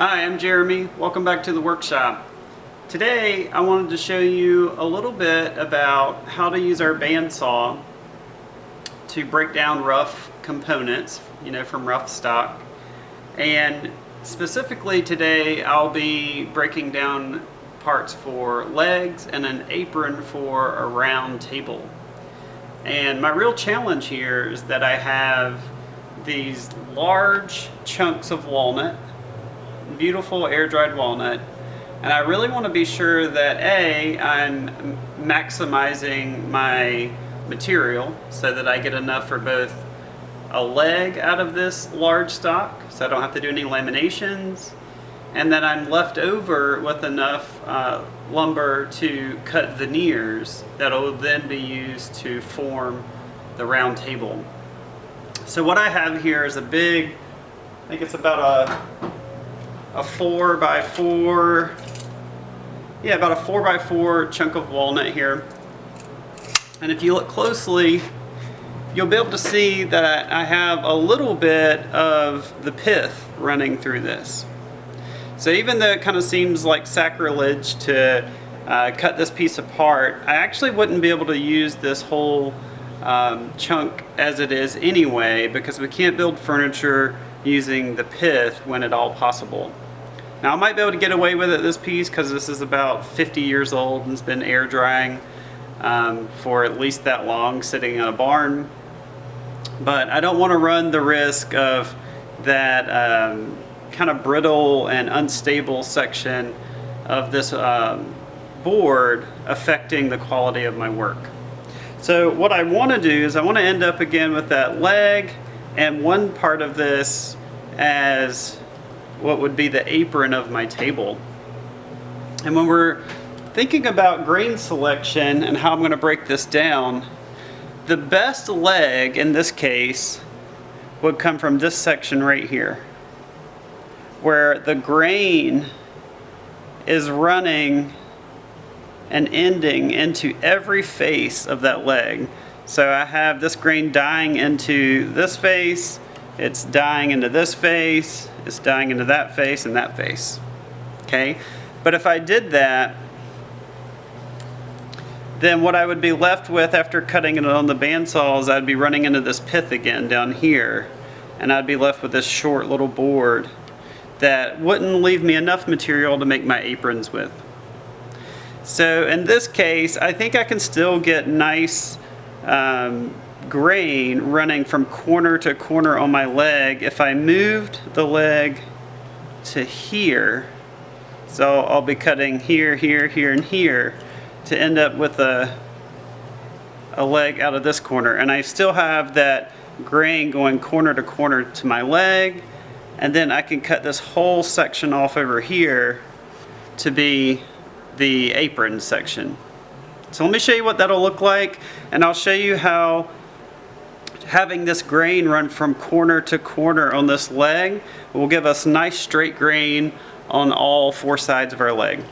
Hi, I'm Jeremy. Welcome back to the workshop. Today I wanted to show you a little bit about how to use our bandsaw to break down rough components, from rough stock. And specifically today I'll be breaking down parts for legs and an apron for a round table. And my real challenge here is that I have these large chunks of walnut, beautiful air-dried walnut, and I really want to be sure that I'm maximizing my material so that I get enough for both a leg out of this large stock, so I don't have to do any laminations, and that I'm left over with enough lumber to cut veneers that will then be used to form the round table. So what I have here is a big, I think it's about a 4x4, about a 4x4 chunk of walnut here. And if you look closely, you'll be able to see that I have a little bit of the pith running through this. So even though it kind of seems like sacrilege to cut this piece apart, I actually wouldn't be able to use this whole chunk as it is anyway, because we can't build furniture using the pith when at all possible. Now I might be able to get away with it this piece because this is about 50 years old and it's been air drying for at least that long sitting in a barn, but I don't want to run the risk of that kind of brittle and unstable section of this board affecting the quality of my work. So what I want to do is I want to end up again with that leg and one part of this as what would be the apron of my table. And when we're thinking about grain selection and how I'm going to break this down, the best leg in this case would come from this section right here, where the grain is running and ending into every face of that leg. So I have this grain dying into this face, it's dying into this face, it's dying into that face and that face. Okay? But if I did that, then what I would be left with after cutting it on the bandsaw is I'd be running into this pith again down here, and I'd be left with this short little board that wouldn't leave me enough material to make my aprons with. So in this case, I think I can still get nice grain running from corner to corner on my leg if I moved the leg to here. So I'll be cutting here, here, here, and here to end up with a leg out of this corner. And I still have that grain going corner to corner to my leg, and then I can cut this whole section off over here to be the apron section. So let me show you what that'll look like, and I'll show you how having this grain run from corner to corner on this leg will give us nice straight grain on all four sides of our leg.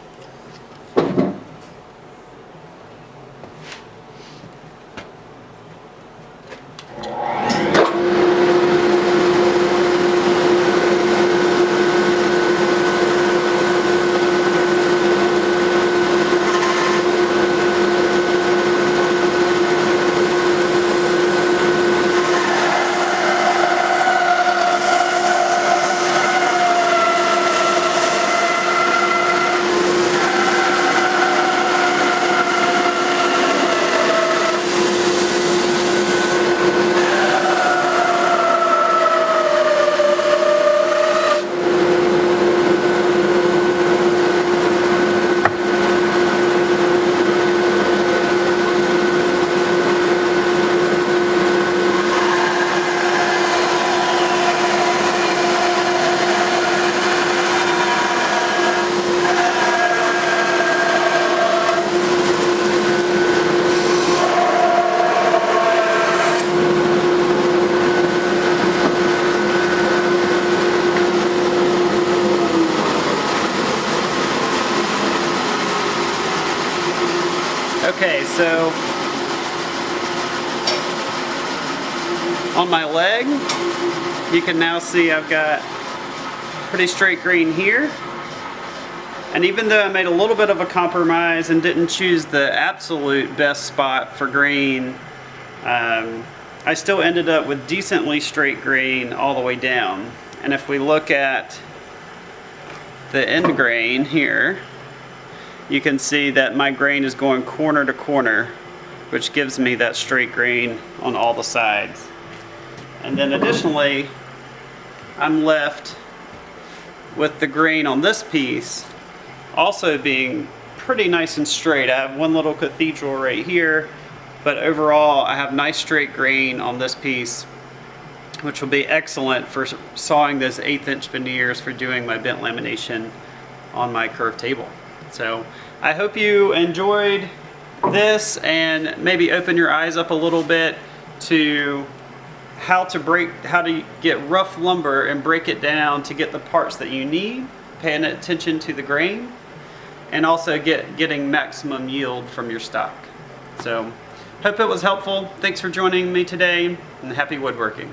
Okay, so on my leg, you can now see I've got pretty straight grain here. And even though I made a little bit of a compromise and didn't choose the absolute best spot for grain, I still ended up with decently straight grain all the way down. And if we look at the end grain here, you can see that my grain is going corner to corner, which gives me that straight grain on all the sides. And then additionally, I'm left with the grain on this piece also being pretty nice and straight. I have one little cathedral right here, but overall I have nice straight grain on this piece, which will be excellent for sawing those 1/8" veneers for doing my bent lamination on my curved table. So I hope you enjoyed this and maybe open your eyes up a little bit to how to get rough lumber and break it down to get the parts that you need, paying attention to the grain, and also getting maximum yield from your stock. So hope it was helpful. Thanks for joining me today, and happy woodworking.